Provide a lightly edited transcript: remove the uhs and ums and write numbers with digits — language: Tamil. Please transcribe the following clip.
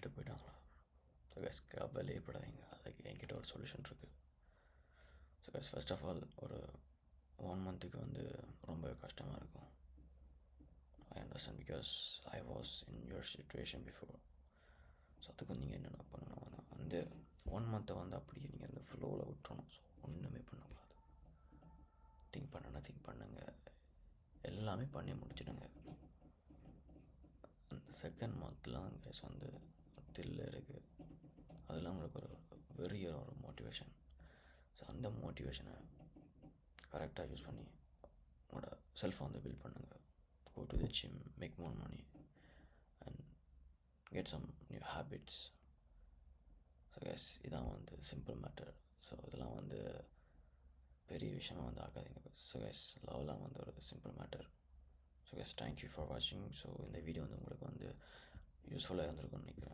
விட்டுட்டு போயிட்டாங்களா? ஸோ கைஸ் கவலையே படாதீங்க, அதுக்கு என்கிட்ட ஒரு சொல்யூஷன் இருக்குது. So guys first of all ஒரு 1 மந்த்துக்கு வந்து ரொம்ப கஷ்டமாக இருக்கும். I understand because I was in your situation before. So அதுக்கு நீங்கள் என்னென்ன பண்ணணும், அந்த 1 மந்த்தை வந்து அப்படியே நீங்கள் அந்த ஃப்ளோவில் விட்டுறணும். ஸோ ஒன்றுமே பண்ணக்கூடாது. திங்க் பண்ணுங்கள், எல்லாமே பண்ணி முடிச்சிடுங்க. அந்த செகண்ட் மந்த்லாம் கைஸ் வந்து தில் இருக்குது, அதெல்லாம் உங்களுக்கு ஒரு வெறிய ஒரு மோட்டிவேஷன். ஸோ அந்த மோட்டிவேஷனை கரெக்டாக யூஸ் பண்ணி உங்களோட செல்ஃபை வந்து பில்ட் பண்ணுங்கள். Go to the gym, make more money and get some new habits. So guys இதான் வந்து சிம்பிள் மேட்டர். ஸோ இதெல்லாம் வந்து பெரிய விஷயமாக வந்து ஆக்காதீங்க. ஸோ கைஸ் லவ்லாம் வந்து ஒரு simple matter. So guys thank you for வாட்சிங். ஸோ இந்த வீடியோ வந்து உங்களுக்கு வந்து யூஸ்ஃபுல்லாக இருந்திருக்கும்னு நினைக்கிறேன்.